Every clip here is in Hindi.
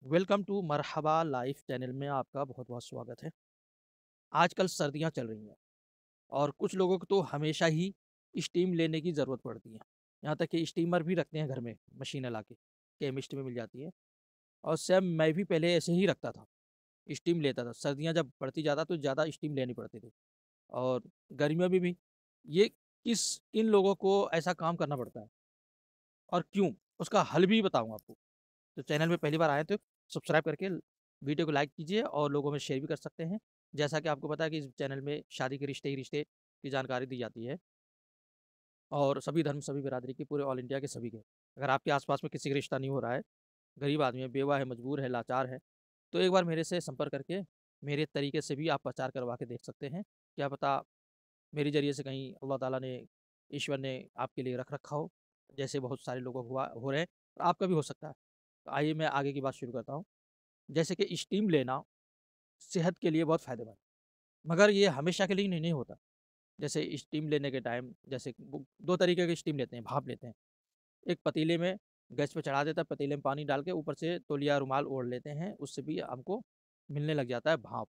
Welcome to Marhaba life channel में आपका बहुत बहुत स्वागत है। आजकल सर्दियां चल रही हैं और कुछ लोगों को तो हमेशा ही स्टीम लेने की ज़रूरत पड़ती है। यहाँ तक कि स्टीमर भी रखते हैं घर में, मशीन ला के केमिस्ट में मिल जाती है। और सेम मैं भी पहले ऐसे ही रखता था, स्टीम लेता था। सर्दियाँ जब पड़ती ज़्यादा तो ज़्यादा स्टीम लेनी पड़ती थी। और गर्मियों में भी ये किन लोगों को ऐसा काम करना पड़ता है और क्यों, उसका हल भी बताऊंगा आपको। तो चैनल में पहली बार आए तो सब्सक्राइब करके वीडियो को लाइक कीजिए और लोगों में शेयर भी कर सकते हैं। जैसा कि आपको पता है कि इस चैनल में शादी के रिश्ते ही रिश्ते की जानकारी दी जाती है और सभी धर्म, सभी बिरादरी की, पूरे ऑल इंडिया के सभी के। अगर आपके आसपास में किसी का रिश्ता नहीं हो रहा है, गरीब आदमी है, बेवा है, मजबूर है, लाचार है, तो एक बार मेरे से संपर्क करके मेरे तरीके से भी आप प्रचार करवा के देख सकते हैं। क्या पता मेरे ज़रिए से कहीं अल्लाह ताला ने, ईश्वर ने आपके लिए रख रखा हो, जैसे बहुत सारे लोगों को हुआ हो रहे हैं, और आपका भी हो सकता है। तो आइए मैं आगे की बात शुरू करता हूँ। जैसे कि स्टीम लेना सेहत के लिए बहुत फ़ायदेमंद है, मगर ये हमेशा के लिए नहीं होता। जैसे स्टीम लेने के टाइम, जैसे वो 2 तरीके की स्टीम लेते हैं, भाप लेते हैं। एक पतीले में गैस पे चढ़ा देता है, पतीले में पानी डाल के ऊपर से तौलिया रुमाल ओढ़ लेते हैं, उससे भी हमको मिलने लग जाता है भाप।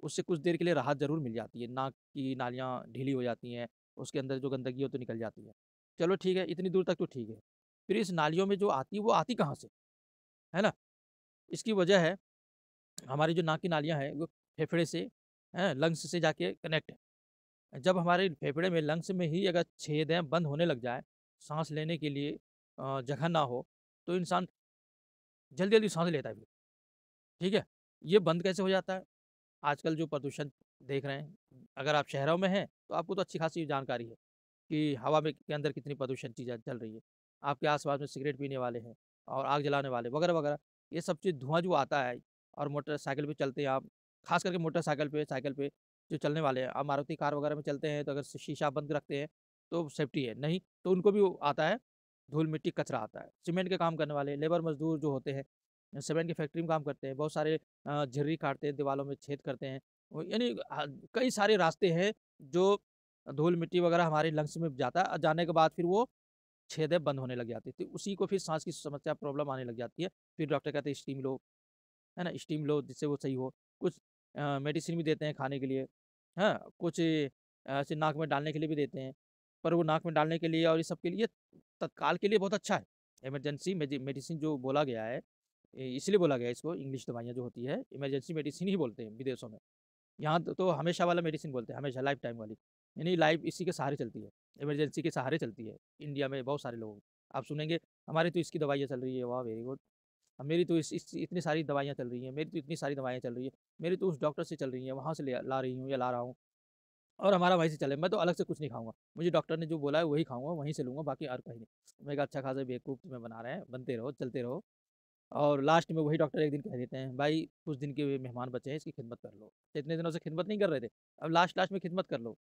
उससे कुछ देर के लिए राहत ज़रूर मिल जाती है, नाक की नालियाँ ढीली हो जाती हैं, उसके अंदर जो गंदगी हो तो निकल जाती है। चलो ठीक है, इतनी दूर तक तो ठीक है। फिर इस नालियों में जो आती है, वो आती कहाँ से? है ना? इसकी वजह है, हमारी जो नाक की नालियाँ हैं, वो फेफड़े से, हैं, लंग्स से जाके कनेक्ट है। जब हमारे फेफड़े में, लंग्स में ही अगर छेद हैं, बंद होने लग जाए, साँस लेने के लिए जगह ना हो, तो इंसान जल्दी-जल्दी साँस लेता है फिर, ठीक है? ये बंद कैसे हो जाता है? आजकल जो प्रदूषण देख रहे हैं, अगर आप शहरों में हैं, तो आपको तो अच्छी खासी जानकारी है कि हवा में के अंदर कितनी प्रदूषण चीज़ें चल रही है। आपके आस-पास में सिगरेट पीने वाले हैं और आग जलाने वाले वगैरह-वगैरह, ये सब चीज़ धुआँ जो आता है, और मोटरसाइकिल पे चलते हैं आप, ख़ास करके मोटरसाइकिल पे, साइकिल पे जो चलने वाले हैं, अब मारुति कार वगैरह में चलते हैं, तो अगर शीशा बंद रखते हैं, तो सेफ्टी है, नहीं तो उनको भी वो आता है, धूल-मिट्टी, कचरा आता है। सीमेंट के काम करने वाले लेबर मज़दूर जो होते हैं, सीमेंट की फैक्ट्री में काम करते हैं, बहुत सारे झिर्री काटते हैं, दीवालों में छेद करते हैं। वो यानी कई सारे रास्ते हैं जो धूल-मिट्टी वगैरह हमारे लंग्स में जाता है, और जाने के बाद फिर वो छेदें बंद होने लग जाती है। तो उसी को फिर साँस की समस्या, प्रॉब्लम आने लग जाती है। फिर डॉक्टर कहते हैं स्टीम लो, है ना? स्टीम लो जिससे वो सही हो। कुछ मेडिसिन भी देते हैं खाने के लिए, हाँ? कुछ ऐसे नाक में डालने के लिए भी देते हैं। पर वो नाक में डालने के लिए और ये सब के लिए तत्काल के लिए बहुत अच्छा है। इमरजेंसी मेडिसिन जो बोला गया है, इसलिए बोला गया है इसको, इंग्लिश दवाइयाँ जो होती है, इमरजेंसी मेडिसिन ही बोलते हैं विदेशों में। यहाँ तो हमेशा वाला मेडिसिन बोलते हैं, हमेशा लाइफ टाइम वाली। यानी लाइफ इसी के सहारे चलती है, इमरजेंसी के सहारे चलती है। इंडिया में बहुत सारे लोग आप सुनेंगे, हमारी तो इसकी दवाइयाँ चल रही है, वाह वेरी गुड। मेरी तो इस इतनी सारी दवाइयाँ चल रही हैं, मेरी तो इतनी सारी दवाइयाँ चल रही है, मेरी तो उस डॉक्टर से चल रही हैं, वहाँ से ले ला रही हूँ या ला रहा हूँ, और हमारा वहीं से चले, मैं तो अलग से कुछ नहीं खाऊँगा। मुझे डॉक्टर ने जो बोला है वही खाऊँगा, वहीं से लूँगा, बाकी और कहीं नहीं। मैं कहा अच्छा खासा बेवकूफ़ तुम्हें बना रहे हैं, बनते रहो, चलते रहो। और लास्ट में वही डॉक्टर एक दिन कह देते हैं, भाई कुछ दिन के मेहमान बचे हैं, इसकी खिदमत कर लो। तो इतने दिनों से खिदमत नहीं कर रहे थे, अब लास्ट लास्ट में खिदमत कर लो,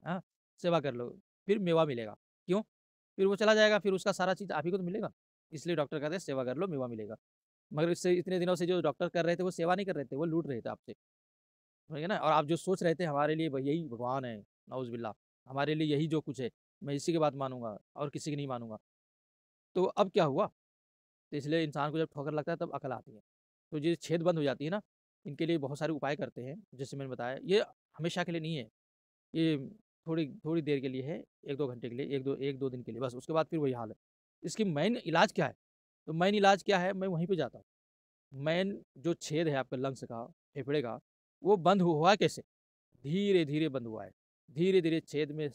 हाँ? सेवा कर लो, फिर मेवा मिलेगा। क्यों? फिर वो चला जाएगा, फिर उसका सारा चीज़ आप ही को तो मिलेगा। इसलिए डॉक्टर कहते हैं सेवा कर लो, मेवा मिलेगा। मगर इससे इतने दिनों से जो डॉक्टर कर रहे थे, वो सेवा नहीं कर रहे थे, वो लूट रहे थे आपसे। ठीक है ना? और आप जो सोच रहे थे हमारे लिए यही भगवान है, नाउज़ुबिल्लाह, हमारे लिए यही जो कुछ है, मैं इसी की बात मानूँगा और किसी की नहीं मानूँगा। तो अब क्या हुआ? तो इसलिए इंसान को जब ठोकर लगता है तब अकल आती है। तो ये छेद बंद हो जाती है ना, इनके लिए बहुत सारे उपाय करते हैं, जैसे मैंने बताया। ये हमेशा के लिए नहीं है, ये थोड़ी थोड़ी देर के लिए है, 1-2 घंटे के लिए, 1-2 दिन के लिए, बस उसके बाद फिर वही हाल है। इसकी मेन इलाज क्या है? तो मेन इलाज क्या है, मैं वहीं पे जाता हूँ। मेन जो छेद है आपका लंग्स का, फेफड़े का, वो बंद हुआ कैसे? धीरे-धीरे बंद हुआ है। धीरे-धीरे छेद में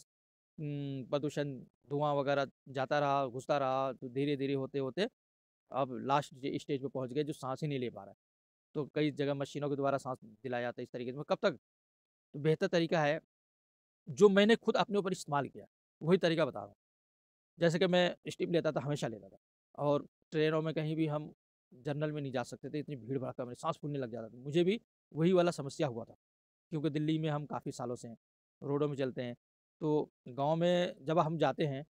प्रदूषण, धुआँ वगैरह जाता रहा, घुसता रहा, तो धीरे-धीरे होते-होते अब लास्ट स्टेज पे पहुँच गए, जो साँस ही नहीं ले पा रहा है। तो कई जगह मशीनों के द्वारा साँस दिलाया जाता है इस तरीके से। कब तक? तो बेहतर तरीका है, जो मैंने खुद अपने ऊपर इस्तेमाल किया, वही तरीका बता रहा हूँ। जैसे कि मैं स्टीम लेता था, हमेशा लेता था, और ट्रेनों में कहीं भी हम जनरल में नहीं जा सकते थे, इतनी भीड़-भड़का में साँस फूलने लग जाता था। मुझे भी वही वाला समस्या हुआ था, क्योंकि दिल्ली में हम काफ़ी सालों से हैं, रोडों में चलते हैं। तो गाँव में जब हम जाते हैं,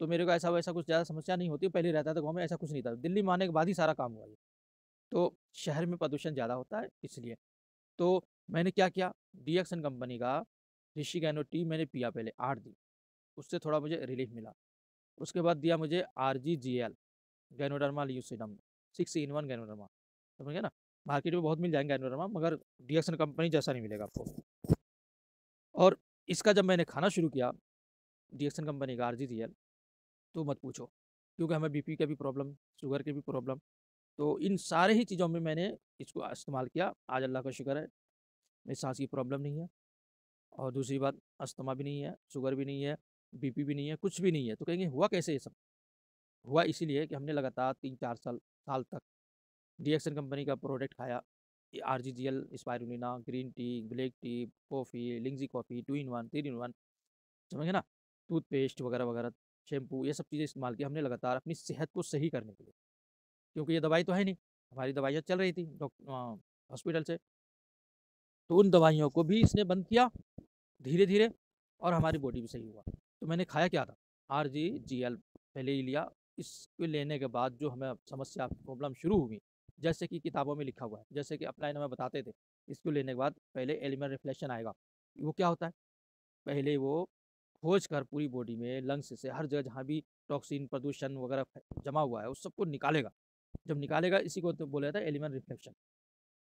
तो मेरे को ऐसा-वैसा कुछ ज़्यादा समस्या नहीं होती, पहले रहता था गाँव में, ऐसा कुछ नहीं था। दिल्ली में आने के बाद ही सारा काम हुआ ये। तो शहर में प्रदूषण ज़्यादा होता है इसलिए। तो मैंने क्या किया, डीएक्सन कंपनी का ऋषि गैनो टी मैंने पिया पहले 8 दिन, उससे थोड़ा मुझे रिलीफ़ मिला। उसके बाद दिया मुझे आरजीजीएल, गैनोडर्मा ल्यूसिडम, 6 इन 1 गैनोडर्मा। समझ गए ना? मार्केट में बहुत मिल जाएँगे एनोरमा, मगर डीएक्सन कंपनी जैसा नहीं मिलेगा आपको। और इसका जब मैंने खाना शुरू किया, डीएक्सन कंपनी का आरजीजीएल, तो मत पूछो। क्योंकि हमें बीपी का भी प्रॉब्लम, शुगर की भी प्रॉब्लम, तो इन सारे ही चीज़ों में मैंने इसको इस्तेमाल किया। आज अल्लाह का शुक्र है, मेरी साँस की प्रॉब्लम नहीं है, और दूसरी बात, अस्थमा भी नहीं है, शुगर भी नहीं है, बीपी भी नहीं है, कुछ भी नहीं है। तो कहेंगे हुआ कैसे ये सब? हुआ इसीलिए कि हमने लगातार 3-4 साल साल तक डीएक्सन कंपनी का प्रोडक्ट खाया। ये RGGL, spirulina, green tea, black tea, coffee, lingzhi coffee, 2 in 1, 3 in 1, समझे ना? टूथपेस्ट वगैरह-वगैरह, शैम्पू, ये सब चीज़ें इस्तेमाल की हमने लगातार अपनी सेहत को सही करने के लिए। क्योंकि ये दवाई तो है नहीं, हमारी दवाइयाँ चल रही थी हॉस्पिटल से। तो उन दवाइयों को भी इसने बंद किया धीरे-धीरे, और हमारी बॉडी भी सही हुआ। तो मैंने खाया क्या था? आरजीजीएल पहले ही लिया। इसको लेने के बाद जो हमें समस्या प्रॉब्लम शुरू हुई, जैसे कि किताबों में लिखा हुआ है, जैसे कि अपलाइन हमें बताते थे, इसको लेने के बाद पहले एलिमेंट रिफ्लेक्शन आएगा। वो क्या होता है? पहले वो खोज कर पूरी बॉडी में, लंग्स से, हर जगह जहाँ भी टॉक्सिन, प्रदूषण वगैरह जमा हुआ है, उस सबको निकालेगा। जब निकालेगा, इसी को तो बोला जाता है एलिमेंट रिफ्लेक्शन।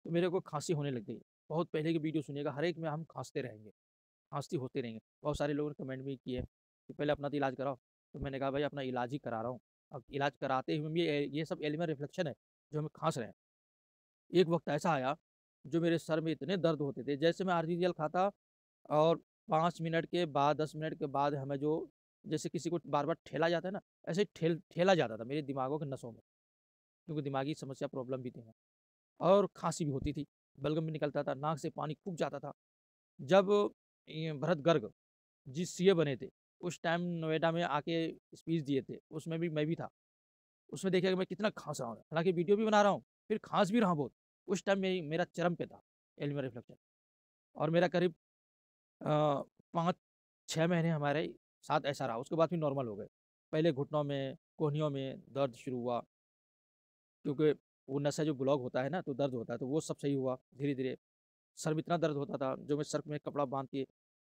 तो मेरे को खाँसी होने लग गई। बहुत पहले की वीडियो सुनिएगा, हर एक में हम खाँसते रहेंगे, खाँसी होते रहेंगे। बहुत सारे लोगों ने कमेंट भी किए कि पहले अपना तो इलाज कराओ। तो मैंने कहा भाई अपना इलाज ही करा रहा हूँ। अब इलाज कराते हुए भी ये सब एलिमेंट रिफ्लेक्शन है, जो हमें खाँस रहे हैं। एक वक़्त ऐसा आया, जो मेरे सर में इतने दर्द होते थे, जैसे मैं आरजीएल खाता, और 5 मिनट के बाद, 10 मिनट के बाद हमें जो, जैसे किसी को बार-बार ठेला जाता है ना, ऐसे ही ठेला जाता था मेरे दिमागों के नसों में, क्योंकि दिमागी समस्या प्रॉब्लम भी थी हमें, और खाँसी भी होती थी, बलगम भी निकलता था, नाक से पानी खूब जाता था। जब ये भरत गर्ग जी सीए बने थे, उस टाइम नोएडा में आके स्पीच दिए थे, उसमें भी मैं भी था। उसमें देखिए कि मैं कितना खाँस रहा हूँ, हालाँकि वीडियो भी बना रहा हूँ, फिर खाँस भी रहा हूँ बहुत। उस टाइम मेरा चरम पे था एनिमल रिफ्लेक्शन, और मेरा करीब 5-6 महीने हमारे साथ ऐसा रहा, उसके बाद फिर नॉर्मल हो गए। पहले घुटनों में, कोहनियों में दर्द शुरू हुआ, क्योंकि वो नसा जो ब्लॉक होता है ना, तो दर्द होता है, तो वो सब सही हुआ धीरे-धीरे। सर में इतना दर्द होता था, जो मैं सर में कपड़ा बाँध के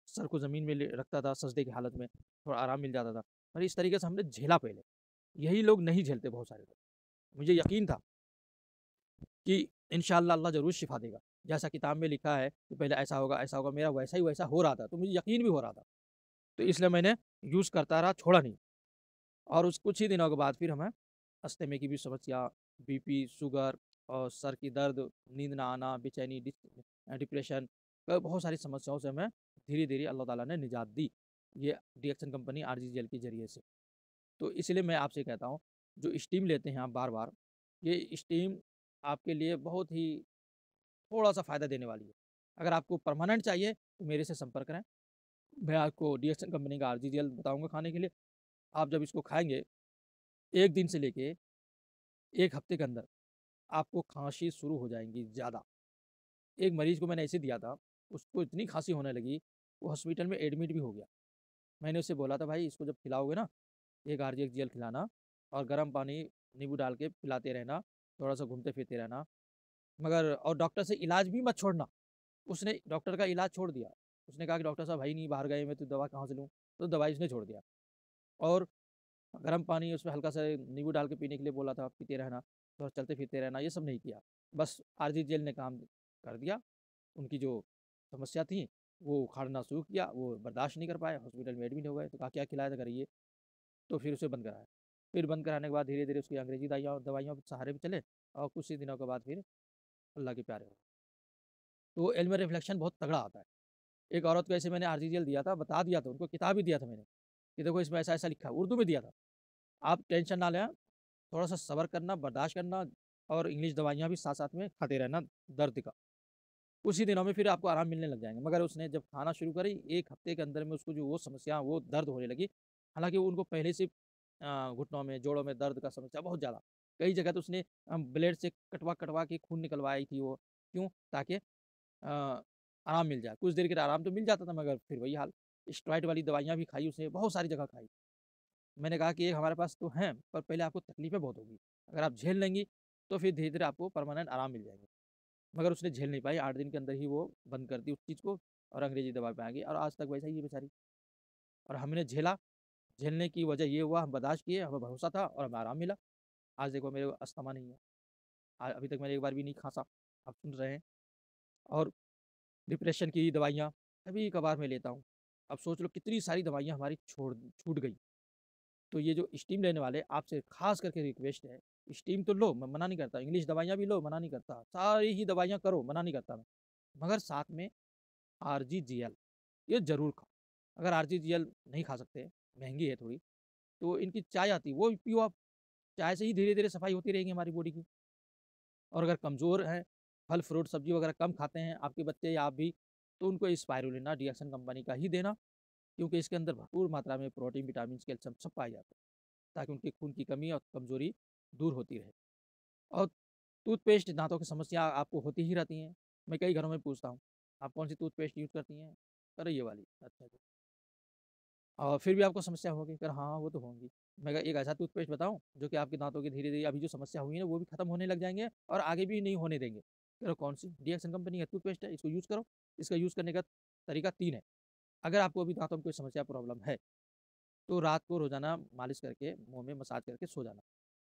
सर को ज़मीन में ले रखता था सजदे की हालत में, थोड़ा आराम मिल जाता था। और इस तरीके से हमने झेला पहले, यही लोग नहीं झेलते बहुत सारे लोग। मुझे यकीन था कि इंशाअल्लाह अल्लाह ज़रूर शिफ़ा देगा। जैसा किताब में लिखा है कि पहले ऐसा होगा, मेरा वैसा ही वैसा हो रहा था, तो मुझे यकीन भी हो रहा था। तो इसलिए मैंने यूज़ करता रहा, छोड़ा नहीं। और उस कुछ ही दिनों के बाद फिर हमें अस्थमे की भी समस्या, बीपी, शुगर, और सर की दर्द, नींद ना आना, बेचैनी, डिप्रेशन, बहुत सारी समस्याओं से हमें धीरे-धीरे अल्लाह ताला ने निजात दी, ये डीएक्सन कंपनी आरजीजीएल के ज़रिए से। तो इसलिए मैं आपसे कहता हूँ, जो स्टीम लेते हैं आप बार-बार, ये स्टीम आपके लिए बहुत ही थोड़ा-सा फ़ायदा देने वाली है। अगर आपको परमानेंट चाहिए, तो मेरे से संपर्क करें। मैं आपको डीएक्सन कंपनी का आरजीजीएल बताऊँगा खाने के लिए। आप जब इसको खाएँगे, 1 दिन से लेके 1 हफ्ते के अंदर आपको खाँसी शुरू हो जाएँगी ज़्यादा। एक मरीज़ को मैंने ऐसे दिया था, उसको इतनी खाँसी होने लगी, वो हॉस्पिटल में एडमिट भी हो गया। मैंने उससे बोला था भाई इसको जब खिलाओगे ना, 1 आरजीएल खिलाना, और गर्म पानी नींबू डाल के पिलाते रहना, थोड़ा-सा घूमते-फिरते रहना। मगर और डॉक्टर से इलाज भी मत छोड़ना। उसने डॉक्टर का इलाज छोड़ दिया। उसने कहा कि डॉक्टर साहब है ही नहीं, बाहर गए मैं तो दवा कहाँ से लूँ? तो दवाई उसने छोड़ दिया, और गर्म पानी उसमें हल्का सा नींबू डाल के पीने के लिए बोला था, पीते रहना, थोड़ा चलते-फिरते रहना, ये सब नहीं किया। बस आरजीजेल ने काम कर दिया। उनकी जो समस्या थी, वो उखाड़ना शुरू किया, वो बर्दाश्त नहीं कर पाए, हॉस्पिटल में एडमिट हो गए। तो कहा क्या खिलाया था करिए, तो फिर उसे बंद कराया। फिर बंद कराने के बाद धीरे-धीरे उसकी अंग्रेज़ी दवाइयों के सहारे भी चले, और कुछ ही दिनों के बाद फिर अल्लाह के प्यारे हो गए। तो एल्मर रिफ्लेक्शन बहुत तगड़ा आता है। एक औरत को ऐसे मैंने आरजीजीएल दिया था, बता दिया था, उनको किताब भी दिया था मैंने, कि देखो इसमें ऐसा-ऐसा लिखा है, उर्दू में दिया था। आप टेंशन ना लें, थोड़ा-सा सब्र करना, बर्दाश्त करना, और इंग्लिश दवाइयाँ भी साथ-साथ में खाते रहना दर्द का। कुछ ही दिनों में फिर आपको आराम मिलने लग जाएँगे। मगर उसने जब खाना शुरू करी, 1 हफ्ते के अंदर में उसको जो वो समस्या, वो दर्द होने लगी। हालाँकि उनको पहले से घुटनों में, जोड़ों में दर्द का समस्या बहुत ज़्यादा। कई जगह तो उसने ब्लेड से कटवा-कटवा के खून निकलवाई थी वो। क्यों? ताकि आराम मिल जाए। कुछ देर के लिए आराम तो मिल जाता था, मगर फिर वही हाल। स्टेरॉइड वाली दवाइयाँ भी खाई उसने, बहुत सारी जगह खाई। मैंने कहा कि ये हमारे पास तो हैं, पर पहले आपको तकलीफ़ें बहुत होगी। अगर आप झेल लेंगी, तो फिर धीरे-धीरे आपको परमानेंट आराम मिल जाएँगे। मगर उसने झेल नहीं पाई, 8 दिन के अंदर ही वो बंद कर दी उस चीज़ को, और अंग्रेज़ी दवा पे आ गई, और आज तक वैसा ही है बेचारी। और हमने झेला, झेलने की वजह ये हुआ, हम बर्दाश्त किए, हमें भरोसा था और हमें आराम मिला। आज देखो मेरे को अस्थमा नहीं है। अभी तक मैंने एक बार भी नहीं खाँसा, आप सुन रहे हैं। और डिप्रेशन की दवाइयाँ कभी-कभार मैं लेता हूँ। अब सोच लो कितनी सारी दवाइयाँ हमारी छूट गई। तो ये जो स्टीम लेने वाले आपसे ख़ास करके रिक्वेस्ट है, स्टीम तो लो, मैं मना नहीं करता, इंग्लिश दवाइयाँ भी लो, मना नहीं करता, सारी ही दवाइयाँ करो, मना नहीं करता मैं। मगर साथ में आरजीजीएल ये ज़रूर खाओ। अगर आरजीजीएल नहीं खा सकते, महँगी है थोड़ी, तो इनकी चाय आती है, वो पियो आप। चाय से ही धीरे-धीरे सफाई होती रहेगी हमारी बॉडी की। और अगर कमज़ोर हैं, फल, फ्रूट, सब्ज़ी वगैरह कम खाते हैं, आपके बच्चे या आप भी, तो उनको स्पाइरुलिना डीएक्सन कंपनी का ही देना, क्योंकि इसके अंदर भरपूर मात्रा में प्रोटीन, विटामिन्स, कैल्शियम सब पाए जाते हैं, ताकि उनके खून की कमी और कमज़ोरी दूर होती रहे। और टूथपेस्ट, दाँतों की समस्या आपको होती ही रहती हैं। मैं कई घरों में पूछता हूँ, आप कौन-सी टूथपेस्ट यूज़ करती हैं? अरे ये वाली, अच्छा जी। और फिर भी आपको समस्या होगी? कहा हाँ, वो तो होंगी। मैं कहा एक ऐसा टूथपेस्ट बताऊँ, जो कि आपके दाँतों की धीरे-धीरे अभी जो समस्या हुई है ना, वो भी खत्म होने लग जाएँगे और आगे भी नहीं होने देंगे। कह रहे कौन-सी? डीएक्सन कंपनी का टूथपेस्ट है, इसको यूज़ करो। इसका यूज़ करने का तरीका 3 है। अगर आपको अभी दाँतों में कोई समस्या प्रॉब्लम है, तो रात को रोज़ाना मालिश करके, मुँह में मसाज करके सो जाना।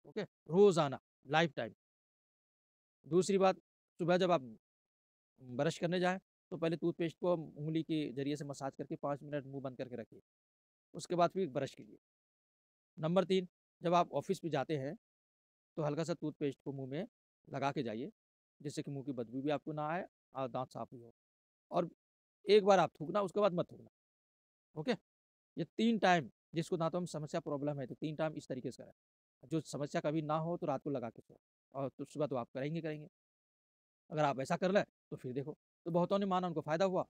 ओके? रोज़ाना, लाइफ़ टाइम। दूसरी बात, सुबह जब आप ब्रश करने जाएँ, तो पहले टूथपेस्ट को उँगली के ज़रिए से मसाज करके 5 मिनट मुँह बंद करके रखिए। उसके बाद फिर ब्रश कीजिए। नंबर 3, जब आप ऑफ़िस भी जाते हैं, तो हल्का-सा टूथपेस्ट को मुँह में लगा के जाइए, जिससे कि मुँह की बदबू भी आपको ना आए और दाँत साफ़ भी हो। और एक बार आप थूकना, उसके बाद मत थूकना, ओके? ये 3 टाइम, जिसको दाँतों में समस्या प्रॉब्लम है, तो 3 टाइम इस तरीके से करें। जो समस्या कभी ना हो, तो रात को लगा के सोएँ और तो सुबह तो आप करेंगे ही करेंगे। अगर आप ऐसा कर लें, तो फिर देखो। तो बहुतों ने माना, उनको फ़ायदा हुआ,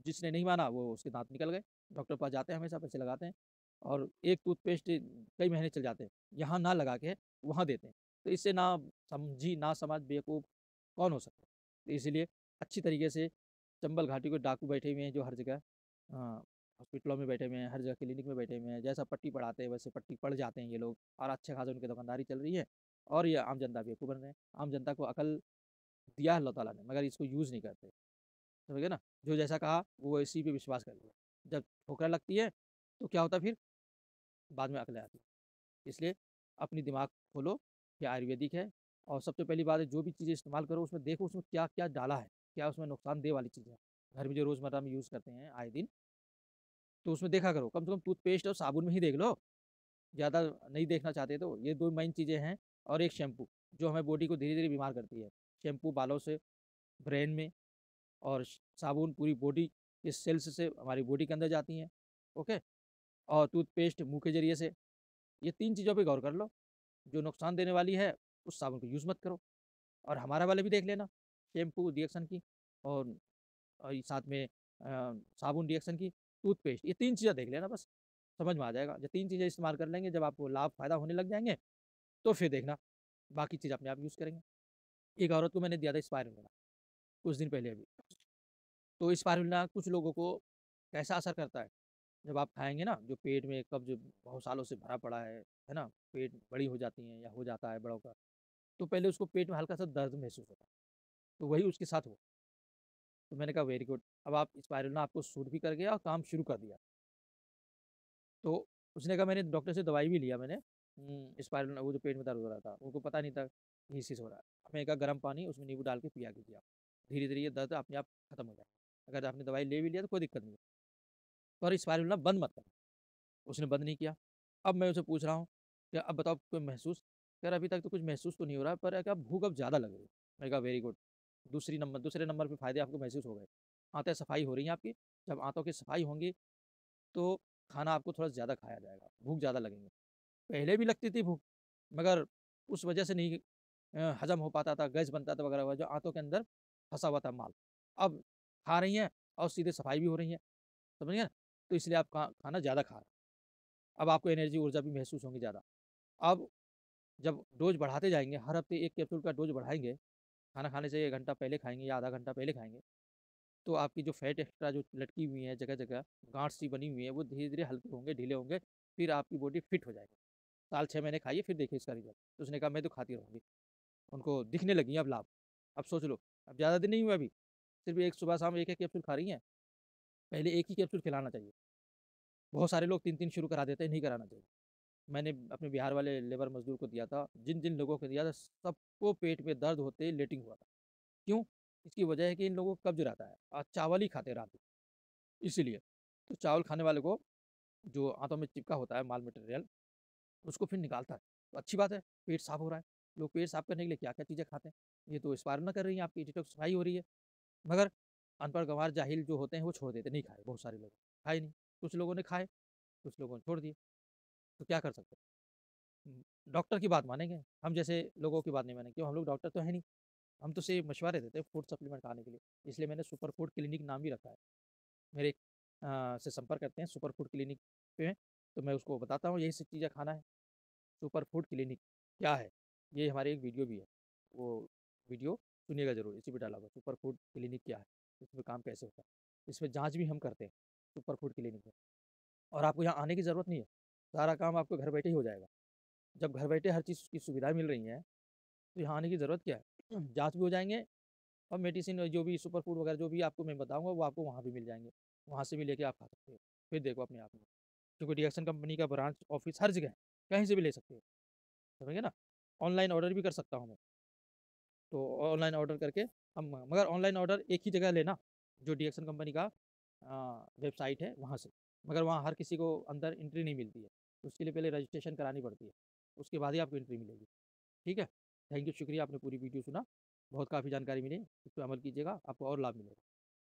जिसने नहीं माना, वो उसके दाँत निकल गए। डॉक्टर के पास जाते हैं हमेशा, पैसे लगाते हैं और एक टूथपेस्ट कई महीने चल जाते हैं। यहाँ ना लगा के वहाँ देते हैं। तो इससे ना समझी, ना समझ, बेवकूफ़ कौन हो सकता है? तो इसीलिए अच्छी तरीके से चंबल घाटी के डाकू बैठे हुए हैं, जो हर जगह हॉस्पिटलों में बैठे हुए हैं, हर जगह क्लिनिक में बैठे हुए हैं। जैसा पट्टी पढ़ाते हैं, वैसे पट्टी पढ़ जाते हैं ये लोग और अच्छे खासे उनकी दुकानदारी चल रही है और ये आम जनता बेवकूफ़ बन रहे हैं। आम जनता को अकल दिया है अल्लाह ताला ने, मगर इसको यूज़ नहीं करते। समझ गए ना? जो जैसा कहा, वो इसी पे विश्वास कर लिया। जब ठोकर लगती है, तो क्या होता है फिर? बाद में अकल आती है। इसलिए अपनी दिमाग खोलो कि आयुर्वेदिक है और सबसे पहली बात है, जो भी चीज़ें इस्तेमाल करो, उसमें देखो उसमें क्या-क्या डाला है, क्या उसमें नुकसानदेह वाली चीज़ें हैं। घर में जो रोज़मर्रा में यूज़ करते हैं आए दिन, तो उसमें देखा करो। कम से कम टूथपेस्ट और साबुन में ही देख लो। ज़्यादा नहीं देखना चाहते तो ये 2 मेन चीज़ें हैं और एक शैम्पू, जो हमें बॉडी को धीरे-धीरे बीमार करती है। शैम्पू बालों से, ब्रेन में और साबुन पूरी बॉडी के सेल्स से हमारी बॉडी के अंदर जाती हैं, ओके? और टूथपेस्ट मुँह के ज़रिए से, ये 3 चीज़ों पे गौर कर लो। जो नुकसान देने वाली है, उस साबुन को यूज़ मत करो और हमारा वाला भी देख लेना, शैम्पू रिएक्शन की और ये साथ में साबुन रिएक्शन की, टूथपेस्ट, ये 3 चीज़ें देख लेना बस, समझ में आ जाएगा। ये 3 चीज़ें इस्तेमाल कर लेंगे, जब आपको लाभ, फ़ायदा होने लग जाएँगे, तो फिर देखना, बाकी चीज़ अपने आप यूज़ करेंगे। एक औरत को मैंने दिया था स्पाइरुलिना, कुछ दिन पहले अभी। तो स्पाइरुलिना कुछ लोगों को कैसा असर करता है, जब आप खाएँगे ना, जो पेट में कब्ज़ बहुत सालों से भरा पड़ा है ना? पेट बड़ी हो जाती हैं या हो जाता है बड़ों का, तो पहले उसको पेट में हल्का-सा दर्द महसूस होता है, तो वही उसके साथ हुआ। तो मैंने कहा वेरी गुड, अब आप स्पाइरुलिना आपको सूट भी कर गया और काम शुरू कर दिया। तो उसने कहा मैंने डॉक्टर से दवाई भी लिया मैंने स्पाइरुलिना, वो जो पेट में दर्द हो रहा था, उनको पता नहीं था कि इस चीज़ हो रहा है। मैंने कहा गर्म पानी उसमें नींबू डाल के पिया कीजिए आप, धीरे-धीरे ये दर्द अपने आप खत्म हो जाएगा। अगर आपने दवाई ले भी लिया तो कोई दिक्कत नहीं है, पर स्पाइरुलिना बंद मत करना। उसने बंद नहीं किया। अब मैं उसे पूछ रहा हूँ कि अब बताओ कोई महसूस? कह रहा अभी तक तो कुछ महसूस तो नहीं हो रहा है, पर क्या भूख अब ज़्यादा लग रही है। मैंने कहा वेरी गुड, दूसरे नंबर पे फ़ायदे आपको महसूस हो गए। आँतें सफाई हो रही हैं आपकी, जब आँतों की सफाई होंगी, तो खाना आपको थोड़ा ज़्यादा खाया जाएगा, भूख ज़्यादा लगेंगे। पहले भी लगती थी भूख, मगर उस वजह से नहीं हज़म हो पाता था, गैस बनता था वगैरह, जो आँतों के अंदर फँसा हुआ था माल। अब खा रही हैं और सीधे सफाई भी हो रही है, समझ गए ना? तो इसलिए आप खाना ज़्यादा खा रहे हैं। अब आपको एनर्जी, ऊर्जा भी महसूस होंगी ज़्यादा। अब जब डोज़ बढ़ाते जाएँगे, हर हफ्ते 1 कैप्सूल का डोज़ बढ़ाएँगे, खाना खाने से 1 घंटा पहले खाएँगे या आधा घंटा पहले खाएँगे, तो आपकी जो फैट एक्स्ट्रा जो लटकी हुई है जगह-जगह, गाँठ-सी बनी हुई है, वो धीरे-धीरे हल्के होंगे, ढीले होंगे, फिर आपकी बॉडी फिट हो जाएगी। साल 6 महीने खाइए, फिर देखिए इसका रिज़ल्ट। तो उसने कहा मैं तो खाती रहूँगी। उनको दिखने लगी हैं अब लाभ। अब सोच लो, अब ज़्यादा दिन नहीं हुए अभी, सिर्फ़ एक सुबह-शाम 1-1 कैप्सूल खा रही हैं, पहले 1 ही कैप्सूल खिलाना चाहिए। बहुत सारे लोग 3-3 शुरू करा देते हैं, नहीं कराना चाहिए। मैंने अपने बिहार वाले लेबर मज़दूर को दिया था, जिन-जिन लोगों को दिया था सबको पेट में दर्द होते लेटिंग हुआ था। क्यों? इसकी वजह है कि इन लोगों को कब्ज़ रहता है और चावल ही खाते हैं रात में, इसीलिए। तो चावल खाने वाले को जो आँतों में चिपका होता है माल मटेरियल, उसको फिर निकालता है। तो अच्छी बात है, पेट साफ़ हो रहा है। लोग पेट साफ़ करने के लिए क्या-क्या चीज़ें खाते हैं। ये तो एक्सपायर ना कर रही हैं आपकी डिटॉक्सिफ़ाई हो रही है। मगर अनपढ़ गँवार जाहिल जो होते हैं वो छोड़ देते, नहीं खाए बहुत सारे लोग, खाए नहीं। कुछ लोगों ने खाए, कुछ लोगों ने छोड़ दिए। तो क्या कर सकते हैं? डॉक्टर की बात मानेंगे, हम जैसे लोगों की बात नहीं मानेंगे, क्यों हम लोग डॉक्टर तो हैं नहीं। हम तो सिर्फ़ मशवरे देते हैं फूड सप्लीमेंट खाने के लिए, इसलिए मैंने सुपर फूड क्लिनिक नाम भी रखा है। मेरे से संपर्क करते हैं सुपर फूड क्लिनिक पे, तो मैं उसको बताता हूँ यही सब चीज़ें खाना है। सुपर फूड क्लिनिक क्या है? ये हमारी एक वीडियो भी है, वो वीडियो सुनिएगा ज़रूर, इसी पे डाला हुआ है, सुपर फूड क्लिनिक क्या है? इसमें काम कैसे होता है? इसमें जाँच भी हम करते हैं, सुपर फूड क्लिनिक में, और आपको यहाँ आने की ज़रूरत नहीं है, सारा काम आपको घर बैठे ही हो जाएगा। जब घर बैठे हर चीज़ की सुविधाएँ मिल रही हैं, तो यहाँ आने की ज़रूरत क्या है? जाँच भी हो जाएँगे और मेडिसिन जो भी सुपर फूड वगैरह जो भी आपको मैं बताऊँगा वो आपको वहाँ भी मिल जाएँगे। वहाँ से भी लेके आप खा सकते हो। फिर देखो अपने आप में। क्योंकि रिएक्शन कंपनी का ब्रांच ऑफ़िस हर जगह है, कहीं से भी ले सकते हो। समझ गए ना? ऑनलाइन ऑर्डर भी कर सकता हूँ मैं। तो ऑनलाइन ऑर्डर करके हम, मगर ऑनलाइन ऑर्डर एक ही जगह लेना, जो रिएक्शन कंपनी का वेबसाइट है वहाँ से। मगर वहाँ हर किसी को अंदर एंट्री नहीं मिलती है। उसके लिए पहले रजिस्ट्रेशन करानी पड़ती है। उसके बाद ही आपको एंट्री मिलेगी। ठीक है? थैंक यू, शुक्रिया आपने पूरी वीडियो सुना। बहुत काफ़ी जानकारी मिली, इस पे अमल कीजिएगा, आपको और लाभ मिलेगा।